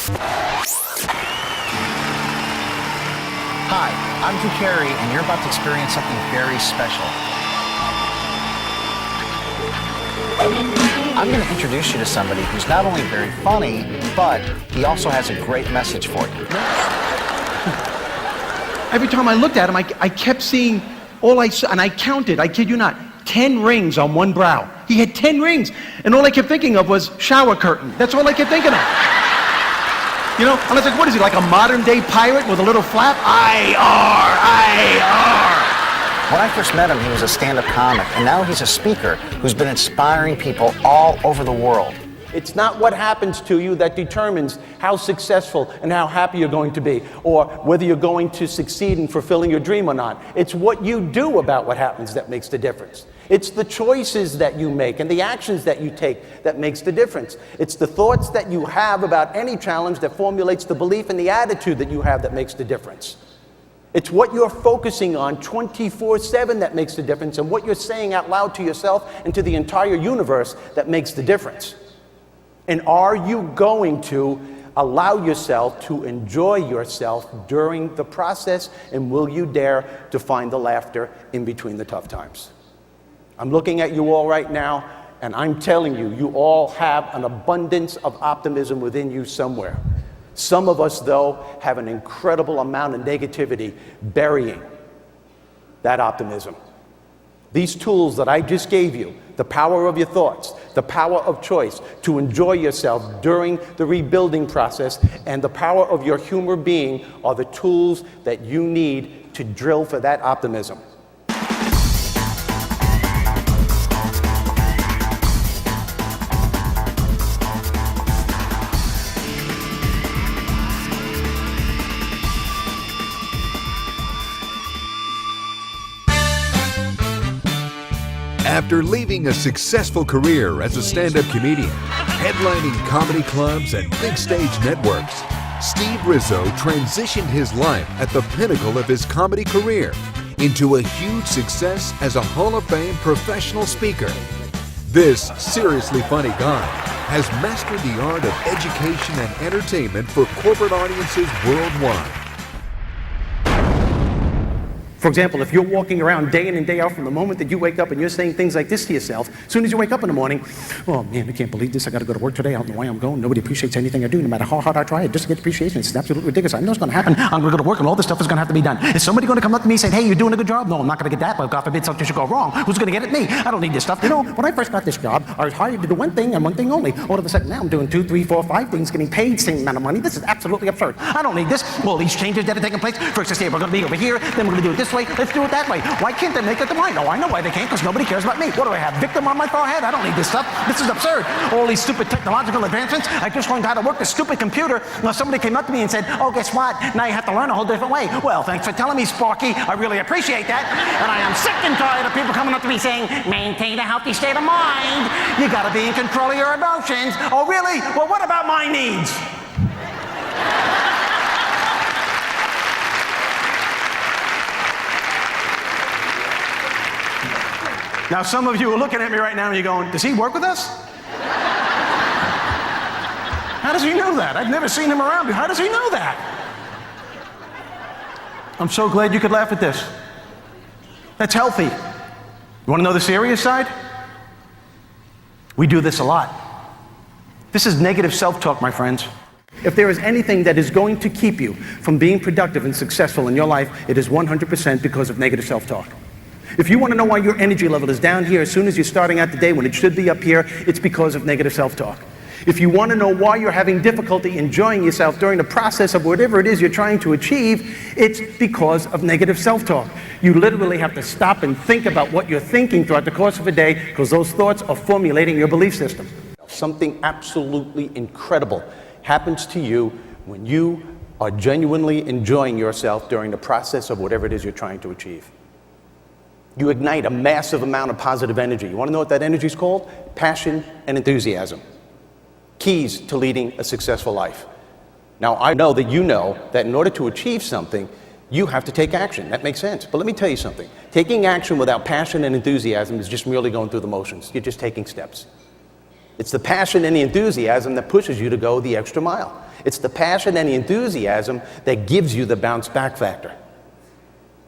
Hi, I'm Drew Carey, and you're about to experience something very special. I'm going to introduce you to somebody who's not only very funny, but he also has a great message for you. Every time I looked at him, I kept seeing all I saw, and I counted, I kid you not, 10 rings on one brow. He had 10 rings, and all I kept thinking of was shower curtain. That's all I kept thinking of. You know, and I was like, what is he, like a modern-day pirate with a little flap? I-R. When I first met him, he was a stand-up comic, and now he's a speaker who's been inspiring people all over the world. It's not what happens to you that determines how successful and how happy you're going to be, or whether you're going to succeed in fulfilling your dream or not. It's what you do about what happens that makes the difference. It's the choices that you make and the actions that you take that makes the difference. It's the thoughts that you have about any challenge that formulates the belief and the attitude that you have that makes the difference. It's what you're focusing on 24/7 that makes the difference, and what you're saying out loud to yourself and to the entire universe that makes the difference. And are you going to allow yourself to enjoy yourself during the process, and will you dare to find the laughter in between the tough times? I'm looking at you all right now, and I'm telling you, you all have an abundance of optimism within you somewhere. Some of us, though, have an incredible amount of negativity burying that optimism. These tools that I just gave you, the power of your thoughts, the power of choice, to enjoy yourself during the rebuilding process, and the power of your humor being, are the tools that you need to drill for that optimism. After leaving a successful career as a stand-up comedian, headlining comedy clubs and big stage networks, Steve Rizzo transitioned his life at the pinnacle of his comedy career into a huge success as a Hall of Fame professional speaker. This seriously funny guy has mastered the art of education and entertainment for corporate audiences worldwide. For example, if you're walking around day in and day out from the moment that you wake up and you're saying things like this to yourself, as soon as you wake up in the morning, oh man, I can't believe this, I gotta go to work today, I don't know why I'm going, nobody appreciates anything I do, no matter how hard I try, I just get appreciation, it's absolutely ridiculous, I know it's gonna happen, I'm gonna go to work and all this stuff is gonna have to be done. Is somebody gonna come up to me and say, hey, you're doing a good job? No, I'm not gonna get that, but God forbid something should go wrong. Who's gonna get it? Me. I don't need this stuff. You know, when I first got this job, I was hired to do one thing and one thing only. All of a sudden now I'm doing 2, 3, 4, 5 things, getting paid the same amount of money. This is absolutely absurd. I don't need this. Well, these changes that are taking place, first I say we're gonna be over here, then we're gonna do it this way, let's do it that way. Why can't they make it the right? Oh, I know why they can't, because nobody cares about me. What do I have, victim on my forehead? I don't need this stuff. This is absurd. All these stupid technological advancements. I just learned how to work this stupid computer. Now somebody came up to me and said, oh, guess what? Now you have to learn a whole different way. Well, thanks for telling me, Sparky. I really appreciate that. And I am sick and tired of people coming up to me saying, maintain a healthy state of mind. You gotta be in control of your emotions. Oh, really? Well, what about my needs? Now, some of you are looking at me right now and you're going, does he work with us? How does he know that? I've never seen him around. How does he know that? I'm so glad you could laugh at this. That's healthy. You want to know the serious side? We do this a lot. This is negative self-talk, my friends. If there is anything that is going to keep you from being productive and successful in your life, it is 100% because of negative self-talk. If you want to know why your energy level is down here as soon as you're starting out the day when it should be up here, it's because of negative self-talk. If you want to know why you're having difficulty enjoying yourself during the process of whatever it is you're trying to achieve, it's because of negative self-talk. You literally have to stop and think about what you're thinking throughout the course of a day, because those thoughts are formulating your belief system. Something absolutely incredible happens to you when you are genuinely enjoying yourself during the process of whatever it is you're trying to achieve. You ignite a massive amount of positive energy. You want to know what that energy is called? Passion and enthusiasm. Keys to leading a successful life. Now, I know that you know that in order to achieve something, you have to take action. That makes sense. But let me tell you something. Taking action without passion and enthusiasm is just merely going through the motions. You're just taking steps. It's the passion and the enthusiasm that pushes you to go the extra mile. It's the passion and the enthusiasm that gives you the bounce back factor.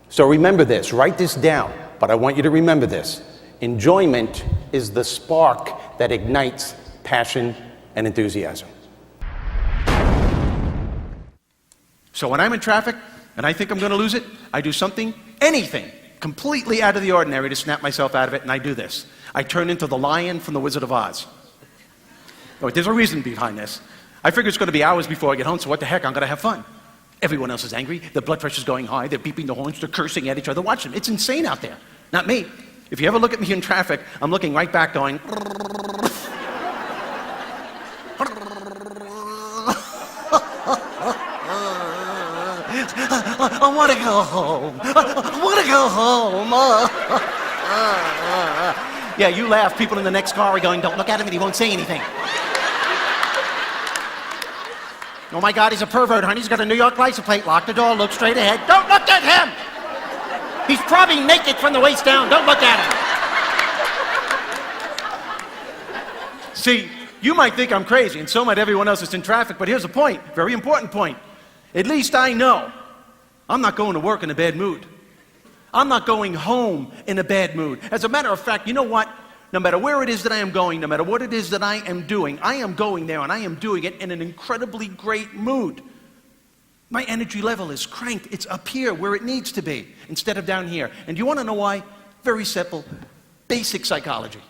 So remember this, write this down, but I want you to remember this. Enjoyment is the spark that ignites passion and enthusiasm. So when I'm in traffic and I think I'm going to lose it, I do something, anything, completely out of the ordinary to snap myself out of it, and I do this. I turn into the lion from The Wizard of Oz. No, there's a reason behind this. I figure it's going to be hours before I get home, so what the heck, I'm going to have fun. Everyone else is angry, their blood pressure's going high, they're beeping the horns, they're cursing at each other. Watch them, it's insane out there. Not me. If you ever look at me in traffic, I'm looking right back going, I want to go home. I want to go home. Yeah, you laugh. People in the next car are going, don't look at him and he won't say anything. Oh my God, he's a pervert, honey. He's got a New York license plate. Lock the door, look straight ahead. Don't look at him! He's probably naked from the waist down. Don't look at him. See, you might think I'm crazy, and so might everyone else that's in traffic, but here's a point, very important point. At least I know I'm not going to work in a bad mood. I'm not going home in a bad mood. As a matter of fact, you know what? No matter where it is that I am going, no matter what it is that I am doing, I am going there and I am doing it in an incredibly great mood. My energy level is cranked. It's up here where it needs to be instead of down here. And do you want to know why? Very simple, basic psychology.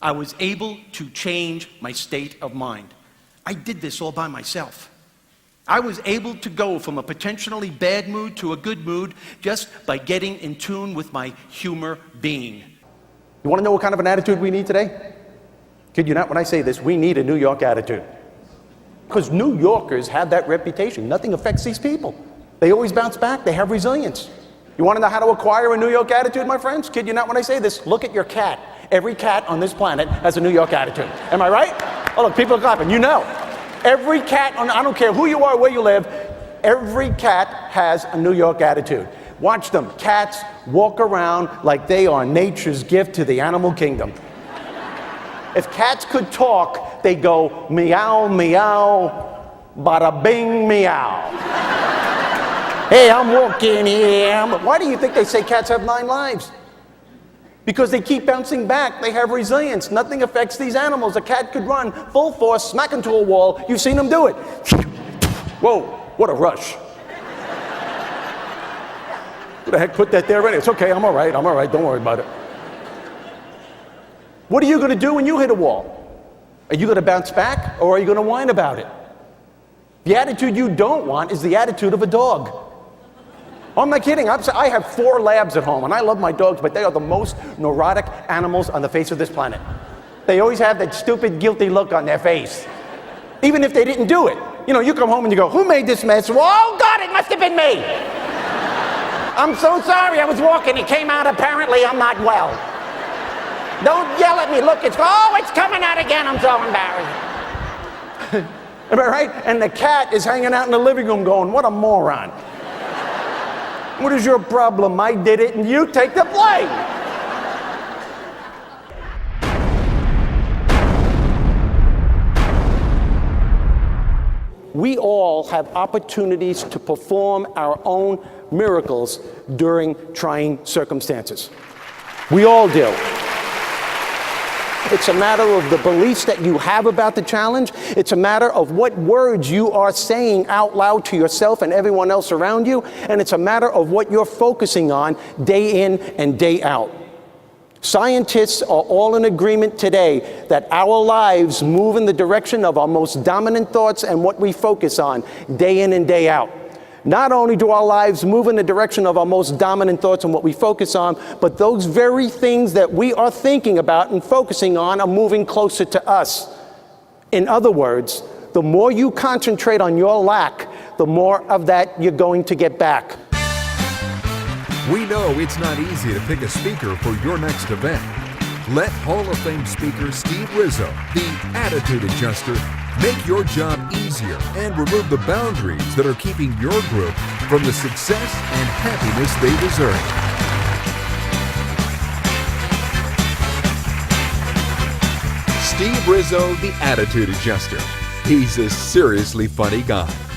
I was able to change my state of mind. I did this all by myself. I was able to go from a potentially bad mood to a good mood just by getting in tune with my humor being. You want to know what kind of an attitude we need today? Kid you not, when I say this, we need a New York attitude. Because New Yorkers have that reputation. Nothing affects these people. They always bounce back. They have resilience. You want to know how to acquire a New York attitude, my friends? Kid you not, when I say this, look at your cat. Every cat on this planet has a New York attitude. Am I right? Oh, look, people are clapping. You know. Every cat, I don't care who you are, where you live, every cat has a New York attitude. Watch them. Cats walk around like they are nature's gift to the animal kingdom. If cats could talk, they go meow, meow, bada bing, meow. Hey, I'm walking here. Why do you think they say cats have 9 lives? Because they keep bouncing back. They have resilience. Nothing affects these animals. A cat could run full force, smack into a wall. You've seen them do it. Whoa, what a rush. Who the heck put that there already? It's okay, I'm all right, don't worry about it. What are you going to do when you hit a wall? Are you going to bounce back, or are you going to whine about it? The attitude you don't want is the attitude of a dog. I'm not kidding. I have 4 labs at home, and I love my dogs, but they are the most neurotic animals on the face of this planet. They always have that stupid, guilty look on their face, even if they didn't do it. You know, you come home and you go, who made this mess? Well, oh, God, it must have been me. I'm so sorry, I was walking. It came out, apparently I'm not well. Don't yell at me. Look, it's coming out again. I'm so embarrassed. Am I right? And the cat is hanging out in the living room going, what a moron. What is your problem? I did it and you take the blame. We all have opportunities to perform our own miracles during trying circumstances. We all do. It's a matter of the beliefs that you have about the challenge. It's a matter of what words you are saying out loud to yourself and everyone else around you. And it's a matter of what you're focusing on day in and day out. Scientists are all in agreement today that our lives move in the direction of our most dominant thoughts and what we focus on day in and day out. Not only do our lives move in the direction of our most dominant thoughts and what we focus on, but those very things that we are thinking about and focusing on are moving closer to us. In other words, the more you concentrate on your lack, the more of that you're going to get back. We know it's not easy to pick a speaker for your next event. Let Hall of Fame speaker Steve Rizzo, the attitude adjuster, make your job easier and remove the boundaries that are keeping your group from the success and happiness they deserve. Steve Rizzo, the attitude adjuster. He's a seriously funny guy.